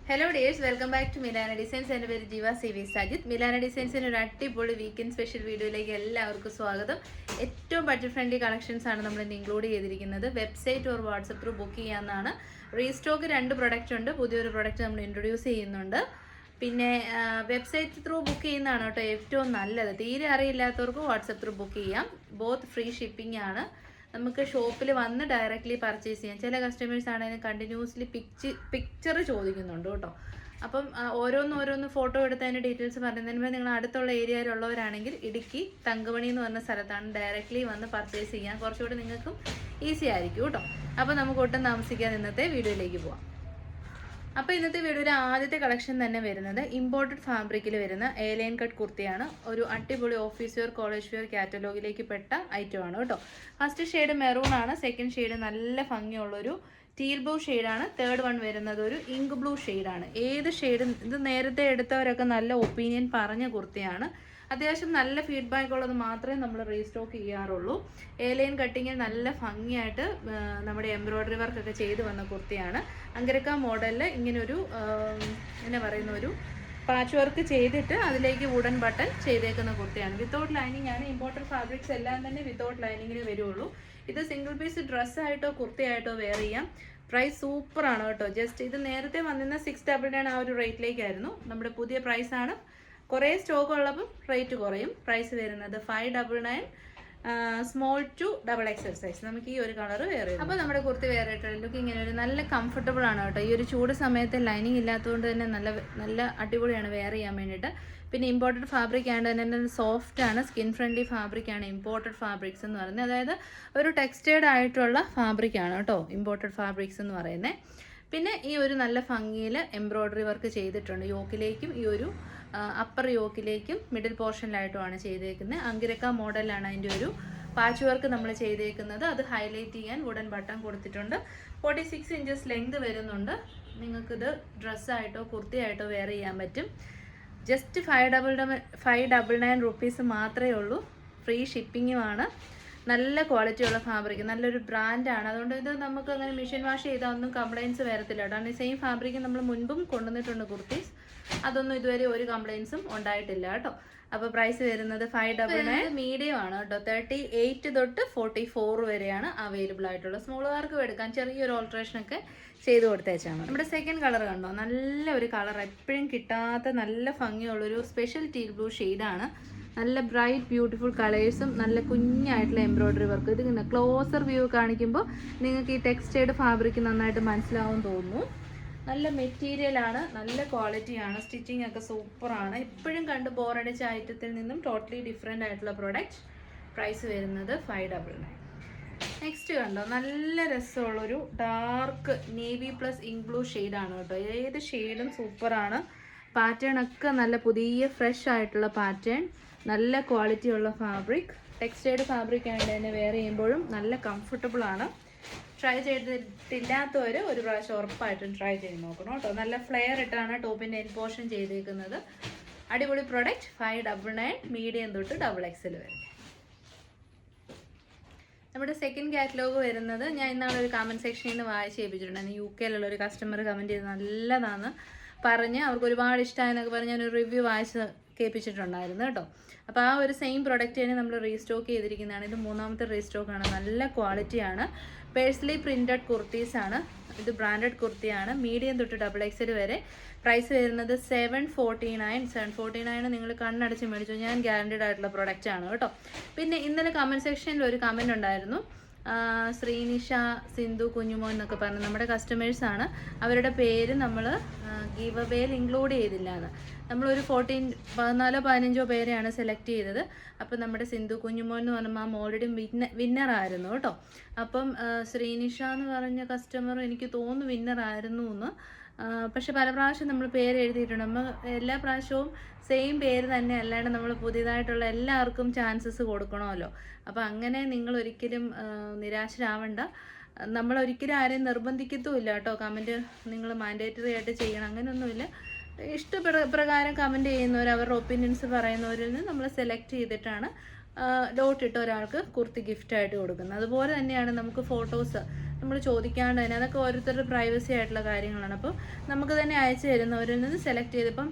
Hello dears, welcome back to Milana designs. എൻ്റെ പേര് Jeeva C V Sajith. Milana ഡിസൈൻസിൻ്റെ ഒരു അടിപൊളി വീക്കെൻഡ് സ്പെഷ്യൽ വീഡിയോയിലേക്ക് എല്ലാവർക്കും സ്വാഗതം. ഏറ്റവും ബഡ്ജറ്റ് ഫ്രണ്ട്ലി കളക്ഷൻസ് ആണ് നമ്മൾ ഇന്ന് ഇൻക്ലൂഡ് ചെയ്തിരിക്കുന്നത്. Website or WhatsApp through book ചെയ്യാവുന്നതാണ്. റീസ്റ്റോക്ക് 2 പ്രൊഡക്റ്റ് ഉണ്ട്. പുതിയൊരു പ്രൊഡക്റ്റ് നമ്മൾ ഇൻട്രൊഡ്യൂസ് ചെയ്യുന്നുണ്ട്. പിന്നെ വെബ്സൈറ്റ് ത്രൂ ബുക്ക് ചെയ്യുന്നതാണ് കേട്ടോ ഏറ്റവും നല്ലത്. തീരെ അറിയില്ലാത്തവർക്ക് വാട്സപ്പ് ത്രൂ ബുക്ക് ചെയ്യാം. ബോത്ത് ഫ്രീ ഷിപ്പിംഗ് ആണ്. നമുക്ക് ഷോപ്പിൽ വന്ന് ഡയറക്റ്റ്ലി പർച്ചേസ് ചെയ്യാം. ചില കസ്റ്റമേഴ്സ് ആണെങ്കിൽ കണ്ടിന്യൂസ്ലി പിക്ചർ ചോദിക്കുന്നുണ്ട് കേട്ടോ. അപ്പം ഓരോന്ന് ഫോട്ടോ എടുത്ത് അതിൻ്റെ ഡീറ്റെയിൽസ് പറയുന്നതിന് മുമ്പ് നിങ്ങൾ അടുത്തുള്ള ഏരിയയിലുള്ളവരാണെങ്കിൽ ഇടുക്കി തങ്കമണി എന്ന് പറഞ്ഞ സ്ഥലത്താണ് ഡയറക്റ്റ്ലി വന്ന് പർച്ചേസ് ചെയ്യാൻ കുറച്ചുകൂടി നിങ്ങൾക്കും ഈസി ആയിരിക്കും കേട്ടോ. അപ്പോൾ നമുക്ക് ഒട്ടും താമസിക്കാതെ ഇന്നത്തെ വീഡിയോയിലേക്ക് പോവാം. അപ്പോൾ ഇന്നത്തെ വീഡിയോയിൽ ആദ്യത്തെ കളക്ഷൻ തന്നെ വരുന്നത് ഇമ്പോർട്ടഡ് ഫാബ്രിക്കിൽ വരുന്ന എയർലൈൻ കട്ട് കുർത്തിയാണ്. ഒരു അടിപൊളി ഓഫീസ് വെയർ കോളേജ് വെയർ കാറ്റലോഗിലേക്ക് പെട്ട ഐറ്റമാണ് കേട്ടോ. ഫസ്റ്റ് ഷെയ്ഡ് മെറൂൺ ആണ്. സെക്കൻഡ് ഷെയ്ഡ് നല്ല ഭംഗിയുള്ളൊരു ടീൽ ബ്ലൂ ഷെയ്ഡാണ്. തേർഡ് വൺ വരുന്നത് ഒരു ഇങ്ക് ബ്ലൂ ഷെയ്ഡാണ്. ഏത് ഷെയ്ഡും ഇത് നേരത്തെ എടുത്തവരൊക്കെ നല്ല ഒപ്പീനിയൻ പറഞ്ഞ കുർത്തിയാണ്. അത്യാവശ്യം നല്ല ഫീഡ്ബാക്ക് ഉള്ളത് മാത്രമേ നമ്മൾ റീസ്റ്റോക്ക് ചെയ്യാറുള്ളൂ. എയർലൈൻ കട്ടിങ്ങിൽ നല്ല ഭംഗിയായിട്ട് നമ്മുടെ എംബ്രോയ്ഡറി വർക്കൊക്കെ ചെയ്ത് വന്ന കുർത്തിയാണ്. അങ്കരക്ക മോഡലിൽ ഇങ്ങനൊരു എന്നാ പറയുന്ന ഒരു പാച്ച് വർക്ക് ചെയ്തിട്ട് അതിലേക്ക് വുഡൻ ബട്ടൺ ചെയ്തേക്കുന്ന കുർത്തിയാണ്. വിത്തൗട്ട് ലൈനിങ് ആണ്. ഇമ്പോർട്ടൻറ്റ് ഫാബ്രിക്സ് എല്ലാം തന്നെ വിത്തൗട്ട് ലൈനിങ്ങിൽ വരുള്ളൂ. ഇത് സിംഗിൾ പീസ് ഡ്രസ്സായിട്ടോ കുർത്തിയായിട്ടോ വെയർ ചെയ്യാം. പ്രൈസ് സൂപ്പറാണ് കേട്ടോ. ജസ്റ്റ് ഇത് നേരത്തെ വന്നിരുന്ന 699 ആ ഒരു റേറ്റിലേക്കായിരുന്നു. നമ്മുടെ പുതിയ പ്രൈസാണ്. കുറേ സ്റ്റോക്ക് ഉള്ളപ്പം റേറ്റ് കുറയും. പ്രൈസ് വരുന്നത് 599, സ്മോൾ ടു XXL സൈസ്. നമുക്ക് ഈ ഒരു കളർ വേറെ. അപ്പോൾ നമ്മുടെ കുർത്തി വേറെ ആയിട്ടുള്ള ലുക്ക് ഇങ്ങനെ ഒരു നല്ല കംഫർട്ടബിൾ ആണ് കേട്ടോ. ഈ ഒരു ചൂട് സമയത്ത് ലൈനിങ് ഇല്ലാത്തതുകൊണ്ട് തന്നെ നല്ല അടിപൊളിയാണ് വെയർ ചെയ്യാൻ വേണ്ടിയിട്ട്. പിന്നെ ഇമ്പോർട്ടഡ് ഫാബ്രിക് ആയതുകൊണ്ട് തന്നെ സോഫ്റ്റ് ആണ്. സ്കിൻ ഫ്രണ്ട്ലി ഫാബ്രിക് ആണ് ഇമ്പോർട്ടഡ് ഫാബ്രിക്സ് എന്ന് പറയുന്നത്. അതായത് ഒരു ടെക്സ്റ്റൈഡ് ആയിട്ടുള്ള ഫാബ്രിക് ആണ് കേട്ടോ ഇമ്പോർട്ടഡ് ഫാബ്രിക്സ് എന്ന് പറയുന്നത്. പിന്നെ ഈ ഒരു നല്ല ഭംഗിയിൽ എംബ്രോയ്ഡറി വർക്ക് ചെയ്തിട്ടുണ്ട്. യോക്കിലേക്കും ഈ ഒരു അപ്പർ യോക്കിലേക്കും മിഡിൽ പോർഷനിലായിട്ടുമാണ് ചെയ്തേക്കുന്നത്. അങ്കിരക്ക മോഡലാണ് അതിൻ്റെ ഒരു പാച്ച് വർക്ക് നമ്മൾ ചെയ്തേക്കുന്നത്. അത് ഹൈലൈറ്റ് ചെയ്യാൻ വുഡൻ ബട്ടൺ കൊടുത്തിട്ടുണ്ട്. 46 ഇഞ്ചസ് ലെങ്ത് വരുന്നുണ്ട്. നിങ്ങൾക്കിത് ഡ്രസ്സായിട്ടോ കുർത്തിയായിട്ടോ വെയർ ചെയ്യാൻ പറ്റും. ജസ്റ്റ് 599 റുപ്പീസ് മാത്രമേ ഉള്ളൂ. ഫ്രീ ഷിപ്പിങ്ങുമാണ്. നല്ല ക്വാളിറ്റിയുള്ള ഫാബ്രിക്, നല്ലൊരു ബ്രാൻഡാണ്. അതുകൊണ്ട് ഇത് നമുക്ക് അങ്ങനെ മെഷീൻ വാഷ് ചെയ്താൽ ഒന്നും കംപ്ലയിൻസ് വരത്തില്ല കേട്ടോ. സെയിം ഫാബ്രിക് നമ്മൾ മുൻപും കൊണ്ടുവന്നിട്ടുണ്ട് കുർത്തീസ്. അതൊന്നും ഇതുവരെ ഒരു കംപ്ലയിൻസും ഉണ്ടായിട്ടില്ല കേട്ടോ. അപ്പോൾ പ്രൈസ് വരുന്നത് 599. മീഡിയം ആണ് കേട്ടോ. 38 തൊട്ട് 44 വരെയാണ് അവൈലബിൾ ആയിട്ടുള്ള. സ്മോളുകാർക്കും എടുക്കാൻ ചെറിയൊരു ഓൾട്രേഷനൊക്കെ ചെയ്ത് കൊടുത്തേച്ചാണ്. നമ്മുടെ സെക്കൻഡ് കളർ കണ്ടോ, നല്ല ഒരു കളർ, എപ്പോഴും കിട്ടാത്ത നല്ല ഭംഗിയുള്ളൊരു സ്പെഷ്യൽ ടീൽ ബ്ലൂ ഷെയ്ഡാണ്. നല്ല ബ്രൈറ്റ് ബ്യൂട്ടിഫുൾ കളേഴ്സും നല്ല കുഞ്ഞായിട്ടുള്ള എംബ്രോയ്ഡറി വർക്ക്. ഇത് ഇങ്ങനെ ക്ലോസർ വ്യൂ കാണിക്കുമ്പോൾ നിങ്ങൾക്ക് ഈ ടെക്സ്റ്റൈഡ് ഫാബ്രിക് നന്നായിട്ട് മനസ്സിലാവും തോന്നുന്നു. നല്ല മെറ്റീരിയലാണ്, നല്ല ക്വാളിറ്റിയാണ്. സ്റ്റിച്ചിങ് ഒക്കെ സൂപ്പറാണ്. എപ്പോഴും കണ്ട് ബോറടിച്ച ഐറ്റത്തിൽ നിന്നും ടോട്ടലി ഡിഫറെൻ്റ് ആയിട്ടുള്ള പ്രൊഡക്റ്റ്. പ്രൈസ് വരുന്നത് 599. നെക്സ്റ്റ് കണ്ടോ, നല്ല രസമുള്ളൊരു dark navy plus ink blue ഷെയ്ഡാണ് കേട്ടോ. ഏത് ഷെയ്ഡും സൂപ്പറാണ്. പാറ്റേൺ ഒക്കെ നല്ല പുതിയ ഫ്രഷ് ആയിട്ടുള്ള പാറ്റേൺ, നല്ല ക്വാളിറ്റിയുള്ള ഫാബ്രിക്. ടെക്സ്റ്റൈഡ് ഫാബ്രിക് ആയിട്ട് തന്നെ വെയർ ചെയ്യുമ്പോഴും നല്ല കംഫർട്ടബിൾ ആണ്. ട്രൈ ചെയ്തിട്ടില്ലാത്തവർ ഒരു പ്രാവശ്യം ഉറപ്പായിട്ടും ട്രൈ ചെയ്ത് നോക്കണം കേട്ടോ. നല്ല ഫ്ലെയർ ഇട്ടാണ് ടോപ്പിൻ്റെ എൻ പോർഷൻ ചെയ്തേക്കുന്നത്. അടിപൊളി പ്രൊഡക്റ്റ്. 599, മീഡിയം തൊട്ട് XXL വരെ. നമ്മുടെ സെക്കൻഡ് കാറ്റലോഗ് വരുന്നത് ഞാൻ ഇന്നാളൊരു കമൻറ്റ് സെക്ഷനിൽ നിന്ന് വായിച്ച് ഏൽപ്പിച്ചിട്ടുണ്ടായിരുന്നു. UK ഒരു കസ്റ്റമർ കമൻറ്റ് ചെയ്ത് നല്ലതാണെന്ന് പറഞ്ഞ് അവർക്ക് ഒരുപാട് ഇഷ്ടമായെന്നൊക്കെ പറഞ്ഞ് ഞാനൊരു റിവ്യൂ വായിച്ച് കേൾപ്പിച്ചിട്ടുണ്ടായിരുന്നു കേട്ടോ. അപ്പോൾ ആ ഒരു സെയിം പ്രൊഡക്റ്റ് തന്നെ നമ്മൾ റീസ്റ്റോക്ക് ചെയ്തിരിക്കുന്നതാണ്. ഇത് 3ാമത്തെ റീസ്റ്റോക്കാണ്. നല്ല ക്വാളിറ്റിയാണ്. പേഴ്സണലി പ്രിൻറ്റഡ് കുർത്തീസാണ്. ഇത് ബ്രാൻഡഡ് കുർത്തിയാണ്. മീഡിയം തൊട്ട് XXL വരെ. പ്രൈസ് വരുന്നത് 749 നിങ്ങൾ കണ്ണടച്ച് മേടിച്ചു. ഞാൻ ഗ്യാരണ്ടീഡ് ആയിട്ടുള്ള പ്രൊഡക്റ്റ് ആണ് കേട്ടോ. പിന്നെ ഇന്നലെ കമൻറ്റ് സെക്ഷനിൽ ഒരു കമൻറ്റ് ഉണ്ടായിരുന്നു. ശ്രീനിഷ, സിന്ധു, കുഞ്ഞുമോൻ എന്നൊക്കെ പറഞ്ഞ് നമ്മുടെ കസ്റ്റമേഴ്സാണ്. അവരുടെ പേര് നമ്മൾ ഗീവ് അവേയിൽ ഇൻക്ലൂഡ് ചെയ്തില്ല എന്ന്. നമ്മളൊരു 14-15 പേരെയാണ് സെലക്ട് ചെയ്തത്. അപ്പം നമ്മുടെ സിന്ധു കുഞ്ഞുമോൻ എന്ന് പറഞ്ഞ മാം ഓൾറെഡി വിന്നറായിരുന്നു കേട്ടോ. അപ്പം ശ്രീനിഷ എന്ന് പറഞ്ഞ കസ്റ്റമർ എനിക്ക് തോന്നുന്നു വിന്നറായിരുന്നു എന്ന്. പക്ഷെ പല പ്രാവശ്യം നമ്മൾ പേര് എഴുതിയിട്ടുണ്ട്. നമ്മൾ എല്ലാ പ്രാവശ്യവും സെയിം പേര് തന്നെ അല്ലാണ്ട് നമ്മൾ പുതിയതായിട്ടുള്ള എല്ലാവർക്കും ചാൻസസ് കൊടുക്കണമല്ലോ. അപ്പോൾ അങ്ങനെ നിങ്ങൾ ഒരിക്കലും നിരാശരാവണ്ട. നമ്മളൊരിക്കലും ആരെയും നിർബന്ധിക്കത്തുമില്ല കേട്ടോ. കമൻറ്റ് നിങ്ങൾ മാൻഡേറ്ററി ആയിട്ട് ചെയ്യണം അങ്ങനെയൊന്നുമില്ല. ഇഷ്ടപ്രകാരം കമൻറ്റ് ചെയ്യുന്നവർ, അവരുടെ ഒപ്പീനിയൻസ് പറയുന്നവരിൽ നിന്ന് നമ്മൾ സെലക്ട് ചെയ്തിട്ടാണ് ഡോട്ട് ഇട്ട ഒരാൾക്ക് കുർത്തി ഗിഫ്റ്റായിട്ട് കൊടുക്കുന്നത്. അതുപോലെ തന്നെയാണ് നമുക്ക് ഫോട്ടോസ് നമ്മൾ ചോദിക്കാണ്ട് തന്നെ, അതൊക്കെ ഓരോരുത്തരുടെ പ്രൈവസി ആയിട്ടുള്ള കാര്യങ്ങളാണ്. അപ്പോൾ നമുക്ക് തന്നെ അയച്ചു തരുന്നവരിൽ നിന്ന് സെലക്ട് ചെയ്തപ്പം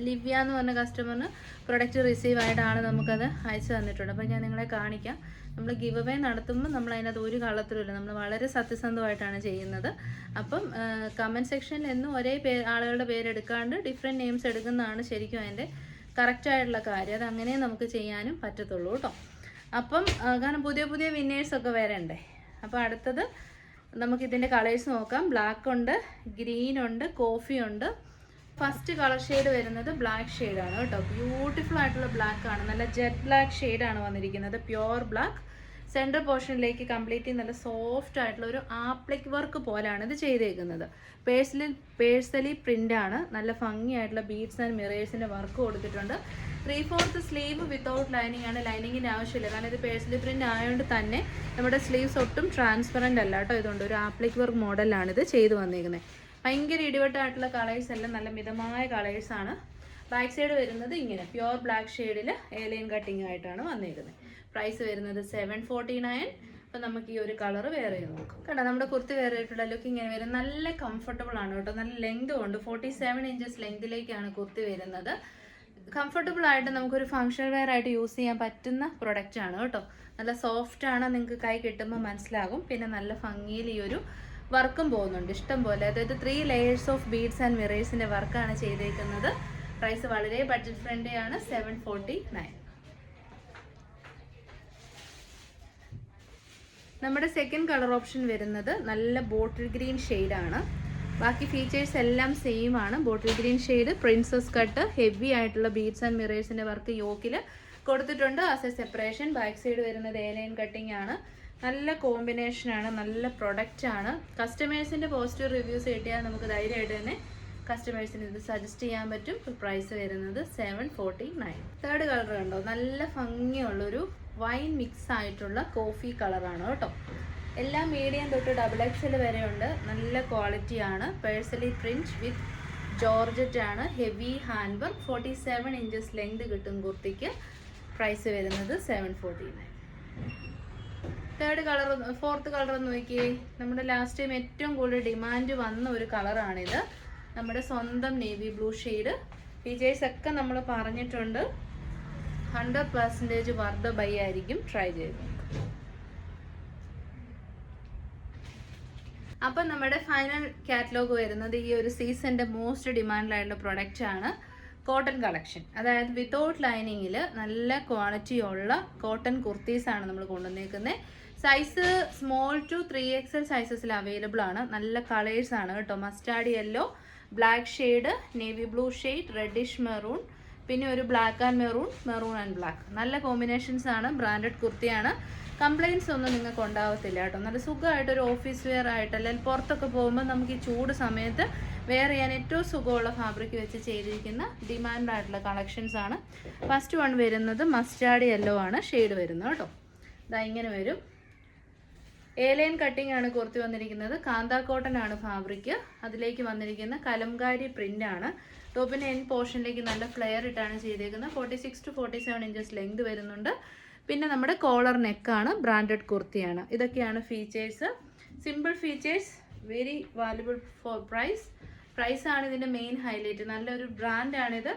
ലിവ്യ എന്ന് പറഞ്ഞ കസ്റ്റമറിന് പ്രൊഡക്റ്റ് റിസീവ് ആയിട്ടാണ് നമുക്കത് അയച്ചു തന്നിട്ടുണ്ട്. അപ്പോൾ ഞാൻ നിങ്ങളെ കാണിക്കാം. നമ്മൾ ഗിവ് അവേ നടത്തുമ്പോൾ നമ്മൾ അതിനകത്ത് ഒരു കള്ളത്തിലുമില്ല, നമ്മൾ വളരെ സത്യസന്ധമായിട്ടാണ് ചെയ്യുന്നത്. അപ്പം കമൻറ്റ് സെക്ഷനിൽ എന്നും ഒരേ ആളുകളുടെ പേരെടുക്കാണ്ട് ഡിഫറെൻറ്റ് നെയിംസ് എടുക്കുന്നതാണ് ശരിക്കും അതിൻ്റെ കറക്റ്റായിട്ടുള്ള കാര്യം. അത് അങ്ങനെ നമുക്ക് ചെയ്യാനും പറ്റത്തുള്ളൂ കേട്ടോ. അപ്പം കാരണം പുതിയ പുതിയ വിന്നേഴ്സൊക്കെ വരണ്ടേ. അപ്പോൾ അടുത്തത് നമുക്കിതിൻ്റെ കളേഴ്സ് നോക്കാം. ബ്ലാക്ക് ഉണ്ട്, ഗ്രീൻ ഉണ്ട്, കോഫി ഉണ്ട്. ഫസ്റ്റ് കളർ ഷെയ്ഡ് വരുന്നത് ബ്ലാക്ക് ഷെയ്ഡാണ് കേട്ടോ. ബ്യൂട്ടിഫുൾ ആയിട്ടുള്ള ബ്ലാക്ക് ആണ്, നല്ല ജെറ്റ് ബ്ലാക്ക് ഷെയ്ഡാണ് വന്നിരിക്കുന്നത്, പ്യുവർ ബ്ലാക്ക്. സെൻറ്റർ പോർഷനിലേക്ക് കംപ്ലീറ്റ്ലി നല്ല സോഫ്റ്റ് ആയിട്ടുള്ള ഒരു ആപ്ലിക് വർക്ക് പോലെയാണ് ഇത് ചെയ്തേക്കുന്നത്. പേഴ്സലി പ്രിൻ്റ് ആണ്, നല്ല ഭംഗിയായിട്ടുള്ള ബീഡ്സ് ആൻഡ് മിറേഴ്സിൻ്റെ വർക്ക് കൊടുത്തിട്ടുണ്ട്. 3/4 സ്ലീവ് വിത്തൗട്ട് ലൈനിങ് ആണ്, ലൈനിങ്ങിൻ്റെ ആവശ്യമില്ല. കാരണം ഇത് പേഴ്സലി പ്രിൻ്റ് ആയതുകൊണ്ട് തന്നെ നമ്മുടെ സ്ലീവ്സ് ഒട്ടും ട്രാൻസ്പെറൻ്റ് അല്ല കേട്ടോ. ഇതുകൊണ്ട് ഒരു ആപ്ലിക് വർക്ക് മോഡലാണ് ഇത് ചെയ്ത് വന്നിരിക്കുന്നത്. ഭയങ്കര ഇടിവെട്ടായിട്ടുള്ള കളേഴ്സ് എല്ലാം നല്ല മിതമായ കളേഴ്സാണ്. ബാക്ക് സൈഡ് വരുന്നത് ഇങ്ങനെ പ്യുവർ ബ്ലാക്ക് ഷെയ്ഡിൽ ഏലിയൻ കട്ടിങ് ആയിട്ടാണ് വന്നിരിക്കുന്നത്. പ്രൈസ് വരുന്നത് 749. അപ്പോൾ നമുക്ക് ഈ ഒരു കളർ വേറെ നോക്കാം കേട്ടോ. നമ്മുടെ കുർത്തി വേറെ ആയിട്ടുള്ള ലുക്ക് ഇങ്ങനെ വരും. നല്ല കംഫർട്ടബിൾ ആണ് കേട്ടോ, നല്ല ലെങ്ത് ഉണ്ട്. 47 ഇഞ്ചസ് ലെങ്തിലേക്കാണ് കുർത്തി വരുന്നത്. കംഫർട്ടബിൾ ആയിട്ട് നമുക്കൊരു ഫങ്ഷൻ വെയർ ആയിട്ട് യൂസ് ചെയ്യാൻ പറ്റുന്ന പ്രൊഡക്റ്റ് ആണ് കേട്ടോ. നല്ല സോഫ്റ്റ് ആണ്, നിങ്ങൾക്ക് കൈ കിട്ടുമ്പോൾ മനസ്സിലാകും. പിന്നെ നല്ല ഭംഗിയിൽ ഈ ഒരു വർക്കും പോകുന്നുണ്ട് ഇഷ്ടം പോലെ. അതായത് 3 ലെയേഴ്സ് ഓഫ് ബീഡ്സ് ആൻഡ് മിറേഴ്സിൻ്റെ വർക്കാണ് ചെയ്തേക്കുന്നത്. പ്രൈസ് വളരെ ബഡ്ജറ്റ് ഫ്രണ്ട്ലി ആണ്, 749. നമ്മുടെ സെക്കൻഡ് കളർ ഓപ്ഷൻ വരുന്നത് നല്ല ബോട്ടിൽ ഗ്രീൻ ഷെയ്ഡാണ്. ബാക്കി ഫീച്ചേഴ്സ് എല്ലാം സെയിം ആണ്. Bottle green shade, princess cut, heavy ആയിട്ടുള്ള ബീഡ്സ് ആൻഡ് മിറേഴ്സിൻ്റെ വർക്ക് യോക്കിൽ കൊടുത്തിട്ടുണ്ട് as A separation. Back side വരുന്നത് എ-ലൈൻ കട്ടിംഗ് ആണ്. നല്ല കോമ്പിനേഷനാണ്, നല്ല പ്രൊഡക്റ്റാണ്. കസ്റ്റമേഴ്സിൻ്റെ പോസിറ്റീവ് റിവ്യൂസ് കിട്ടിയാൽ നമുക്ക് ധൈര്യമായിട്ട് തന്നെ കസ്റ്റമേഴ്സിന് ഇത് സജസ്റ്റ് ചെയ്യാൻ പറ്റും. പ്രൈസ് വരുന്നത് 749. തേർഡ് കളർ കണ്ടോ, നല്ല ഭംഗിയുള്ളൊരു വൈൻ മിക്സ് ആയിട്ടുള്ള കോഫി കളറാണ് കേട്ടോ. എല്ലാം മീഡിയം തൊട്ട് XXL വരെ ഉണ്ട്. നല്ല ക്വാളിറ്റിയാണ്. പേഴ്സലി പ്രിൻറ്റ് വിത്ത് ജോർജറ്റ് ആണ്. Heavy hand work. 47 inches length കിട്ടും കുർത്തിക്ക്. പ്രൈസ് വരുന്നത് 749. ഫോർത്ത് കളർ ഒന്ന് നോക്കിയേ. നമ്മുടെ ലാസ്റ്റ് ടൈം ഏറ്റവും കൂടുതൽ ഡിമാൻഡ് വന്ന ഒരു കളറാണിത്. നമ്മുടെ സ്വന്തം നേവി ബ്ലൂ ഷെയ്ഡ്. ഫീച്ചേഴ്സ് ഒക്കെ നമ്മൾ പറഞ്ഞിട്ടുണ്ട്. 100% വർദ്ധ ബൈ ആയിരിക്കും. ട്രൈ ചെയ്ത്. അപ്പം നമ്മുടെ ഫൈനൽ കാറ്റലോഗ് വരുന്നത് ഈ ഒരു സീസണിൻ്റെ മോസ്റ്റ് ഡിമാൻഡിലായിട്ടുള്ള പ്രൊഡക്റ്റ് ആണ് കോട്ടൺ കളക്ഷൻ. അതായത് വിത്തൗട്ട് ലൈനിങ്ങിൽ നല്ല ക്വാളിറ്റി ഉള്ള കോട്ടൺ കുർത്തീസാണ് നമ്മൾ കൊണ്ടുവന്നേക്കുന്നത്. സൈസ് സ്മോൾ ടു 3XL സൈസസിൽ അവൈലബിൾ ആണ്. നല്ല കളേഴ്സാണ് കേട്ടോ. Mustard yellow, black shade, navy blue shade, reddish maroon, പിന്നെ ഒരു black and maroon, maroon and black. നല്ല കോമ്പിനേഷൻസ് ആണ്. ബ്രാൻഡഡ് കുർത്തിയാണ്. കംപ്ലയിൻസ് ഒന്നും നിങ്ങൾക്ക് ഉണ്ടാവത്തില്ല കേട്ടോ. നല്ല സുഖമായിട്ടൊരു ഓഫീസ് വെയർ ആയിട്ട്, അല്ലെങ്കിൽ പുറത്തൊക്കെ പോകുമ്പോൾ നമുക്ക് ഈ ചൂട് സമയത്ത് വെയർ ചെയ്യാൻ ഏറ്റവും സുഖമുള്ള ഫാബ്രിക് വെച്ച് ചെയ്തിരിക്കുന്ന ഡിമാൻഡായിട്ടുള്ള കളക്ഷൻസ് ആണ്. ഫസ്റ്റ് വൺ വരുന്നത് മസ്റ്റാർഡ് യെല്ലോ ആണ് ഷെയ്ഡ് വരുന്നത് കേട്ടോ. ഇതാ ഇങ്ങനെ വരും. A-ലൈൻ കട്ടിംഗ് ആണ് കുർത്തി വന്നിരിക്കുന്നത്. കാന്താ കോട്ടൺ ആണ് ഫാബ്രിക്. അതിലേക്ക് വന്നിരിക്കുന്ന കലംകാരി പ്രിന്റ് ആണ്. ടോപ്പിൻ്റെ എൻഡ് പോർഷനിലേക്ക് നല്ല ഫ്ലെയർ ഇട്ടാണ് ചെയ്തേക്കുന്നത്. 46 to 47 ഇഞ്ചസ് ലെങ്ത് വരുന്നുണ്ട്. പിന്നെ നമ്മുടെ കോളർ നെക്കാണ്. ബ്രാൻഡഡ് കുർത്തിയാണ്. ഇതൊക്കെയാണ് features. Simple features, very valuable for price ആണ് ഇതിൻ്റെ മെയിൻ ഹൈലൈറ്റ്. നല്ലൊരു ബ്രാൻഡാണിത്.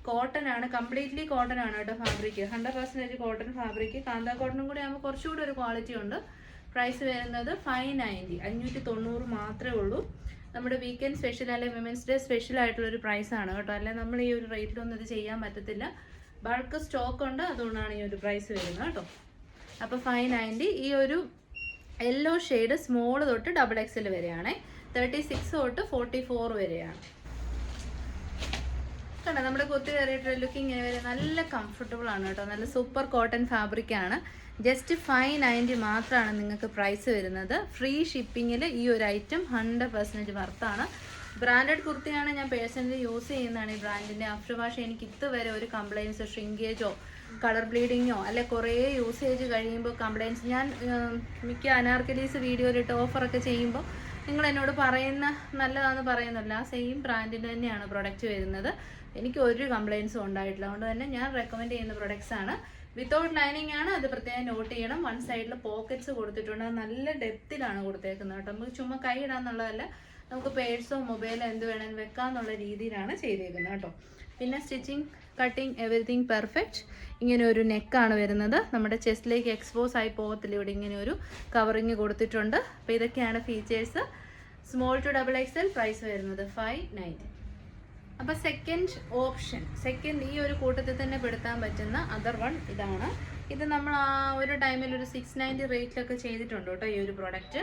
കോട്ടൺ ആണ്, കംപ്ലീറ്റ്ലി കോട്ടൺ ആണ് കേട്ടോ ഫാബ്രിക്. 100% cotton fabric. കാന്താ കോട്ടണും കൂടി ആകുമ്പോൾ കുറച്ചുകൂടി ഒരു ക്വാളിറ്റി ഉണ്ട്. പ്രൈസ് വരുന്നത് 590, 590 മാത്രമേ ഉള്ളൂ. നമ്മുടെ വീക്കെൻഡ് സ്പെഷ്യൽ അല്ലെങ്കിൽ വിമൻസ് ഡേ സ്പെഷ്യൽ ആയിട്ടുള്ളൊരു പ്രൈസാണ് കേട്ടോ. അല്ലെങ്കിൽ നമ്മൾ ഈ ഒരു റേറ്റിലൊന്നും ഇത് ചെയ്യാൻ പറ്റത്തില്ല. ബൾക്ക് സ്റ്റോക്ക് ഉണ്ട്, അതുകൊണ്ടാണ് ഈ ഒരു പ്രൈസ് വരുന്നത് കേട്ടോ. അപ്പോൾ 590. ഈ ഒരു യെല്ലോ ഷെയ്ഡ് സ്മോൾ തൊട്ട് XXL വരെയാണ്. 36 തൊട്ട് 44 വരെയാണ് കണ്ടോ. നമ്മുടെ കുത്തി കയറിയിട്ടുള്ള ലുക്ക് ഇങ്ങനെ വരെ നല്ല കംഫർട്ടബിൾ ആണ് കേട്ടോ. നല്ല സൂപ്പർ കോട്ടൺ ഫാബ്രിക് ആണ്. ജസ്റ്റ് 590 മാത്രമാണ് നിങ്ങൾക്ക് പ്രൈസ് വരുന്നത്. ഫ്രീ ഷിപ്പിങ്ങിൽ ഈ ഒരു ഐറ്റം 100% വർത്താണ്. ബ്രാൻഡഡ് കുർത്തിയാണ്. ഞാൻ പേഴ്സണലി യൂസ് ചെയ്യുന്നതാണ് ഈ ബ്രാൻഡിൻ്റെ. ആഫ്റ്റർ വാഷ് എനിക്ക് ഇതുവരെ ഒരു കംപ്ലയിൻസ്, ഷ്രിങ്കേജോ കളർ ബ്ലീഡിങ്ങോ അല്ലെ കുറേ യൂസേജ് കഴിയുമ്പോൾ കംപ്ലയിൻസ്, ഞാൻ മിക്ക അനാർക്കലീസ് വീഡിയോയിലിട്ട് ഓഫറൊക്കെ ചെയ്യുമ്പോൾ നിങ്ങൾ എന്നോട് പറയുന്ന നല്ലതാണെന്ന് പറയുന്നില്ല. ആ സെയിം ബ്രാൻഡിൻ്റെ തന്നെയാണ് പ്രൊഡക്റ്റ് വരുന്നത്. എനിക്ക് ഒരു കംപ്ലയിൻസും ഉണ്ടായിട്ടില്ല. അതുകൊണ്ട് തന്നെ ഞാൻ റെക്കമെൻഡ് ചെയ്യുന്ന പ്രൊഡക്ട്സാണ്. വിത്തൗട്ട് ലൈനിങ് ആണ്, അത് പ്രത്യേകം നോട്ട് ചെയ്യണം. വൺ സൈഡിൽ പോക്കറ്റ്സ് കൊടുത്തിട്ടുണ്ട്, അത് നല്ല ഡെപ്തിലാണ് കൊടുത്തേക്കുന്നത് കേട്ടോ. നമുക്ക് ചുമ്മാ കൈ ഇടാന്നുള്ളതല്ല, നമുക്ക് പേഴ്സോ മൊബൈലോ എന്ത് വേണമെങ്കിലും വെക്കാന്നുള്ള രീതിയിലാണ് ചെയ്തേക്കുന്നത് കേട്ടോ. പിന്നെ സ്റ്റിച്ചിങ്, കട്ടിങ്, എവറിത്തിങ് പെർഫെക്റ്റ്. ഇങ്ങനെ ഒരു നെക്കാണ് വരുന്നത്, നമ്മുടെ ചെസ്റ്റിലേക്ക് എക്സ്പോസ് ആയി പോകത്തില്ല. ഇവിടെ ഇങ്ങനെ ഒരു കവറിങ് കൊടുത്തിട്ടുണ്ട്. അപ്പോൾ ഇതൊക്കെയാണ് features. Small to XXL, price വരുന്നത് 590. അപ്പോൾ സെക്കൻഡ് ഓപ്ഷൻ, സെക്കൻഡ് ഈ ഒരു കൂട്ടത്തിൽ തന്നെ പെടുത്താൻ പറ്റുന്ന അതർ വൺ ഇതാണ്. ഇത് നമ്മൾ ആ ഒരു ടൈമിൽ ഒരു 690 റേറ്റിലൊക്കെ ചെയ്തിട്ടുണ്ട് കേട്ടോ ഈ ഒരു പ്രോഡക്റ്റ്.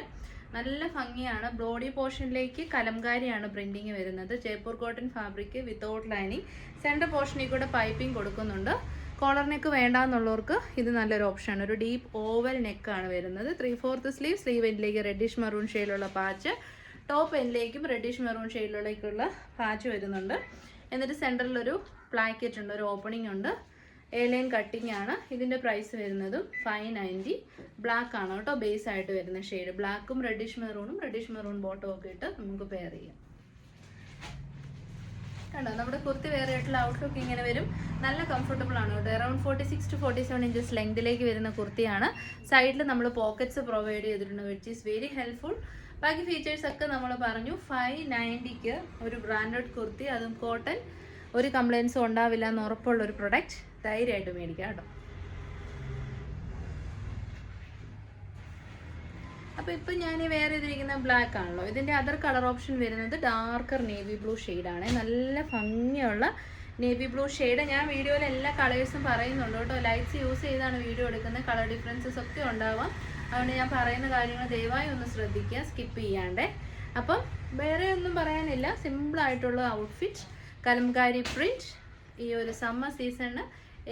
നല്ല ഭംഗിയാണ്. ബോഡി പോർഷനിലേക്ക് കലംകാരിയാണ് പ്രിന്റിങ് വരുന്നത്. Jaipur cotton fabric without lining. Centre പോർഷനിൽ കൂടെ പൈപ്പിംഗ് കൊടുക്കുന്നുണ്ട്. കോളർ നെക്ക് വേണ്ടാന്നുള്ളവർക്ക് ഇത് നല്ലൊരു ഓപ്ഷനാണ്. ഒരു ഡീപ്പ് ഓവൽ നെക്കാണ് വരുന്നത്. 3/4 സ്ലീവ്. സ്ലീവ് എൻഡിലേക്ക് റെഡിഷ് മെറൂൺ ഷെയ്ഡിലുള്ള പാച്ച്, ടോപ്പ് എൻഡിലേക്കും റെഡിഷ് മെറൂൺ ഷെയ്ഡിലേക്കുള്ള പാച്ച് വരുന്നുണ്ട്. എന്നിട്ട് സെൻറ്ററിലൊരു പ്ലാക്കറ്റ് ഉണ്ട്, ഒരു ഓപ്പണിംഗ് ഉണ്ട്. എ-ലൈൻ കട്ടിംഗ് ആണ്. ഇതിൻ്റെ പ്രൈസ് വരുന്നതും 590. ബ്ലാക്ക് ആണ് കേട്ടോ ബേസ് ആയിട്ട് വരുന്ന ഷെയ്ഡ്. ബ്ലാക്കും റെഡിഷ് മെറൂൺ ബോട്ടം ഒക്കെ ഇട്ട് നമുക്ക് പെയർ ചെയ്യാം. കണ്ടോ, നമ്മുടെ കുർത്തി വേറെ ആയിട്ടുള്ള ഔട്ട്ലുക്ക് ഇങ്ങനെ വരും. നല്ല കംഫർട്ടബിൾ ആണ് കേട്ടോ. അറൌണ്ട് 46 to 47 ഇഞ്ചസ് ലെങ്തിലേക്ക് വരുന്ന കുർത്തിയാണ്. സൈഡിൽ നമ്മൾ പോക്കറ്റ്സ് പ്രൊവൈഡ് ചെയ്തിട്ടുണ്ട്, വിച്ച് ഈസ് വെരി ഹെൽപ്ഫുൾ. ബാക്കി ഫീച്ചേഴ്സ് ഒക്കെ നമ്മൾ പറഞ്ഞു. 590ക്ക് ഒരു ബ്രാൻഡഡ് കുർത്തി, അതും കോട്ടൺ, ഒരു കംപ്ലയിൻസും ഉണ്ടാവില്ല എന്ന് ഉറപ്പുള്ളൊരു പ്രൊഡക്റ്റ്. ധൈര്യമായിട്ട് മേടിക്കാം കേട്ടോ. അപ്പോൾ ഇപ്പം ഞാൻ വേറെ ഇതിരിക്കുന്ന ബ്ലാക്ക് ആണല്ലോ. ഇതിൻ്റെ അതർ കളർ ഓപ്ഷൻ വരുന്നത് ഡാർക്കർ നേവി ബ്ലൂ ഷെയ്ഡാണ്. നല്ല ഭംഗിയുള്ള നേവി ബ്ലൂ ഷെയ്ഡ്. ഞാൻ വീഡിയോയിൽ എല്ലാ കളേഴ്സും പറയുന്നുണ്ട് കേട്ടോ. ലൈറ്റ്സ് യൂസ് ചെയ്താണ് വീഡിയോ എടുക്കുന്നത്. കളർ ഡിഫറൻസസ് ഒക്കെ ഉണ്ടാവാം. അതുകൊണ്ട് ഞാൻ പറയുന്ന കാര്യങ്ങൾ ദയവായി ഒന്ന് ശ്രദ്ധിക്കുക, സ്കിപ്പ് ചെയ്യാണ്ടേ. അപ്പം വേറെ ഒന്നും പറയാനില്ല. സിമ്പിളായിട്ടുള്ള ഔട്ട്ഫിറ്റ്, കലംകാരി പ്രിൻറ്റ്, ഈ ഒരു സമ്മർ സീസണിന്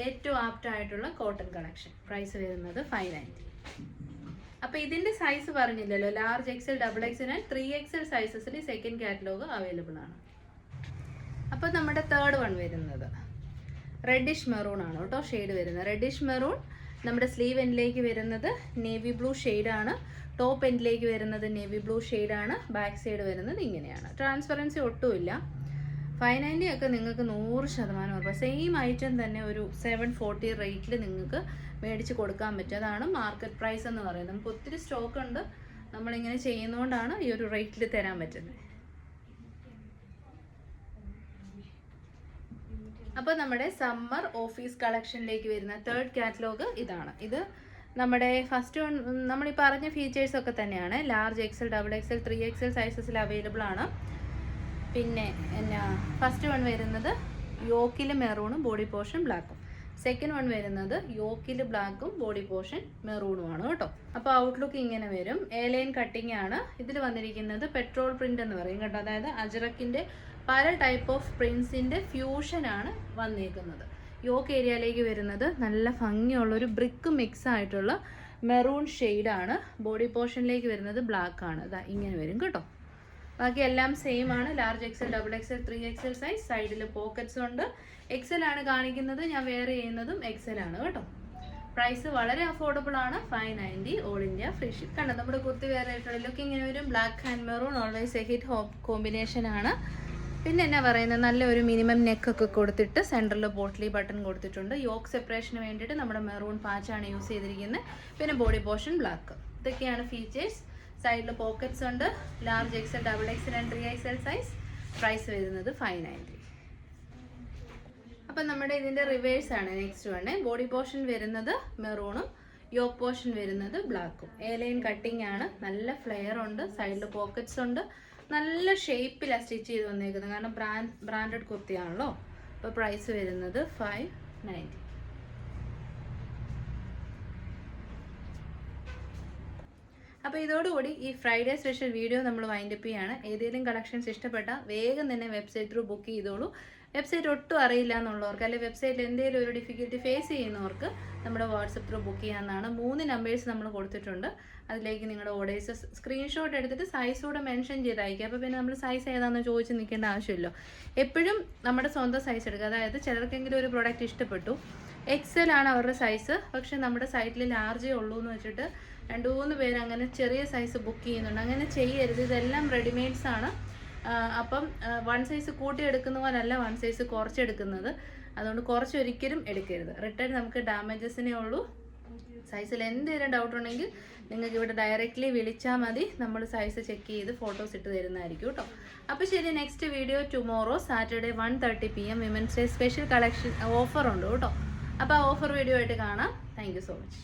ഏറ്റവും ആപ്റ്റായിട്ടുള്ള കോട്ടൺ കളക്ഷൻ. പ്രൈസ് വരുന്നത് 590. അപ്പോൾ ഇതിൻ്റെ സൈസ് പറഞ്ഞില്ലല്ലോ. Large XL, XXL and 3XL സൈസസിൽ സെക്കൻഡ് കാറ്റലോഗ് അവൈലബിൾ ആണ്. അപ്പോൾ നമ്മുടെ തേർഡ് വൺ വരുന്നത് റെഡിഷ് മെറൂൺ ആണ് കേട്ടോ ഷെയ്ഡ് വരുന്നത്. Reddish maroon. നമ്മുടെ സ്ലീവ് എൻഡിലേക്ക് വരുന്നത് നേവി ബ്ലൂ ഷെയ്ഡാണ്. ടോപ്പ് എൻഡിലേക്ക് വരുന്നത് നേവി ബ്ലൂ ഷെയ്ഡാണ്. ബാക്ക് സൈഡ് വരുന്നത് ഇങ്ങനെയാണ്. ട്രാൻസ്പെറൻസി ഒട്ടുമില്ല. 590 ഒക്കെ നിങ്ങൾക്ക് 100% ഉറപ്പ്. സെയിം ഐറ്റം തന്നെ ഒരു 740 റേറ്റിൽ നിങ്ങൾക്ക് മേടിച്ച് കൊടുക്കാൻ പറ്റും. അതാണ് മാർക്കറ്റ് പ്രൈസ് എന്ന് പറയുന്നത്. നമുക്ക് ഒത്തിരി സ്റ്റോക്ക് ഉണ്ട്, നമ്മളിങ്ങനെ ചെയ്യുന്നതുകൊണ്ടാണ് ഈ ഒരു റേറ്റിൽ തരാൻ പറ്റുന്നത്. അപ്പോൾ നമ്മുടെ സമ്മർ ഓഫീസ് കളക്ഷനിലേക്ക് വരുന്ന തേർഡ് കാറ്റലോഗ് ഇതാണ്. ഇത് നമ്മുടെ ഫസ്റ്റ് വൺ നമ്മൾ ഈ പറഞ്ഞ ഫീച്ചേഴ്സൊക്കെ തന്നെയാണ്. ലാർജ് XL, XXL, 3XL സൈസസിൽ അവൈലബിൾ ആണ്. പിന്നെ എന്നാ ഫസ്റ്റ് വൺ വരുന്നത് യോക്കിൽ മെറൂണും ബോഡി പോർഷൻ ബ്ലാക്കും. സെക്കൻഡ് വൺ വരുന്നത് യോക്കിൽ ബ്ലാക്കും ബോഡി പോർഷൻ മെറൂണുമാണ് കേട്ടോ. അപ്പോൾ ഔട്ട്ലുക്ക് ഇങ്ങനെ വരും. എ-ലൈൻ കട്ടിംഗ് ആണ്. ഇതിൽ വന്നിരിക്കുന്നത് പെട്രോൾ പ്രിന്റ് എന്ന് പറയും കേട്ടോ. അതായത് അജ്രക്കിൻ്റെ പല ടൈപ്പ് ഓഫ് പ്രിൻസിൻ്റെ ഫ്യൂഷനാണ് വന്നേക്കുന്നത്. യോക്ക് ഏരിയയിലേക്ക് വരുന്നത് നല്ല ഭംഗിയുള്ളൊരു ബ്രിക്ക് മിക്സ് ആയിട്ടുള്ള മെറൂൺ ഷെയ്ഡാണ്. ബോഡി പോർഷനിലേക്ക് വരുന്നത് ബ്ലാക്ക് ആണ്. ഇതാ ഇങ്ങനെ വരും കേട്ടോ. ബാക്കി എല്ലാം സെയിം ആണ്. Large XL, XXL, 3XL size. സൈഡിൽ പോക്കറ്റ്സ് ഉണ്ട്. XL ആണ് കാണിക്കുന്നത്, ഞാൻ വേറെ ചെയ്യുന്നതും XL ആണ് കേട്ടോ. പ്രൈസ് വളരെ അഫോർഡബിൾ ആണ്. 590 ഓൾ ഇന്ത്യ ഫ്രീ ഷിപ്പ്. കണ്ടോ, നമ്മുടെ കുർത്തി വേറെ ആയിട്ടുള്ള ലുക്ക് ഇങ്ങനെ വരും. Black and maroon always a hit combination ആണ്. പിന്നെ എന്നാ പറയുന്നത്, നല്ലൊരു മിനിമം നെക്കൊക്കെ കൊടുത്തിട്ട് സെൻറ്ററിൽ പോട്ട്ലി ബട്ടൺ കൊടുത്തിട്ടുണ്ട്. യോക്ക് സെപ്പറേഷന് വേണ്ടിയിട്ട് നമ്മുടെ മെറൂൺ പാച്ചാണ് യൂസ് ചെയ്തിരിക്കുന്നത്. പിന്നെ ബോഡി പോർഷൻ ബ്ലാക്ക്. ഇതൊക്കെയാണ് ഫീച്ചേഴ്സ്. സൈഡിൽ പോക്കറ്റ്സ് ഉണ്ട്. Large XL, XXL and 3XL size. Price വരുന്നത് 590. അപ്പം നമ്മുടെ ഇതിൻ്റെ റിവേഴ്സ് ആണ് നെക്സ്റ്റ് വൺ. ബോഡി പോർഷൻ വരുന്നത് മെറൂണും യോക്ക് പോർഷൻ വരുന്നത് ബ്ലാക്കും. എ-ലൈൻ കട്ടിംഗ് ആണ്. നല്ല ഫ്ലെയർ ഉണ്ട്. സൈഡിൽ പോക്കറ്റ്സ് ഉണ്ട്. നല്ല ഷേപ്പിലാണ് സ്റ്റിച്ച് ചെയ്ത് വന്നേക്കുന്നത്, കാരണം ബ്രാൻഡഡ് കുർത്തിയാണല്ലോ. അപ്പോൾ പ്രൈസ് വരുന്നത് 590. അപ്പോൾ ഇതോടുകൂടി ഈ ഫ്രൈഡേ സ്പെഷ്യൽ വീഡിയോ നമ്മൾ വൈൻഡപ്പ് ചെയ്യാണ്. ഏതെങ്കിലും കളക്ഷൻസ് ഇഷ്ടപ്പെട്ടാൽ വേഗം തന്നെ വെബ്സൈറ്റ് ത്രൂ ബുക്ക് ചെയ്തോളൂ. വെബ്സൈറ്റ് ഒട്ടും അറിയില്ല എന്നുള്ളവർക്ക്, അല്ലെങ്കിൽ വെബ്സൈറ്റിൽ എന്തെങ്കിലും ഒരു ഡിഫിക്കൽറ്റി ഫേസ് ചെയ്യുന്നവർക്ക് നമ്മുടെ വാട്സപ്പ് ത്രൂ ബുക്ക് ചെയ്യാവുന്നതാണ്. 3 നമ്പേഴ്സ് നമ്മൾ കൊടുത്തിട്ടുണ്ട്. അതിലേക്ക് നിങ്ങളുടെ ഓർഡേഴ്സ് സ്ക്രീൻഷോട്ട് എടുത്തിട്ട് സൈസ് കൂടെ മെൻഷൻ ചെയ്ത് അയക്കുക. അപ്പോൾ പിന്നെ നമ്മൾ സൈസ് ഏതാണെന്ന് ചോദിച്ച് നിൽക്കേണ്ട ആവശ്യമില്ല. എപ്പോഴും നമ്മുടെ സ്വന്തം സൈസ് എടുക്കുക. അതായത് ചിലർക്കെങ്കിലും ഒരു പ്രോഡക്റ്റ് ഇഷ്ടപ്പെട്ടു, XL ആണ് അവരുടെ സൈസ്, പക്ഷെ നമ്മുടെ സൈറ്റിൽ ലാർജേ ഉള്ളൂ എന്ന് വെച്ചിട്ട് 2-3 പേര് അങ്ങനെ ചെറിയ സൈസ് ബുക്ക് ചെയ്യുന്നുണ്ട്. അങ്ങനെ ചെയ്യരുത്. ഇതെല്ലാം റെഡിമെയ്ഡ്സ് ആണ്. അപ്പം 1 സൈസ് കൂട്ടി എടുക്കുന്ന പോലല്ല 1 സൈസ് കുറച്ചെടുക്കുന്നത്. അതുകൊണ്ട് കുറച്ചൊരിക്കലും എടുക്കരുത്. റിട്ടേൺ നമുക്ക് ഡാമേജസിനേ ഉള്ളൂ. സൈസിൽ എന്തെങ്കിലും ഡൗട്ട് ഉണ്ടെങ്കിൽ നിങ്ങൾക്ക് ഇവിടെ ഡയറക്റ്റ്ലി വിളിച്ചാൽ മതി. നമ്മൾ സൈസ് ചെക്ക് ചെയ്ത് ഫോട്ടോസ് ഇട്ട് തരുന്നതായിരിക്കും കേട്ടോ. അപ്പോൾ ശരി, next video tomorrow Saturday 1:30 PM women's day special collection offer ഉണ്ട് കേട്ടോ. അപ്പോൾ ആ ഓഫർ വീഡിയോ ആയിട്ട് കാണാം. Thank you so much.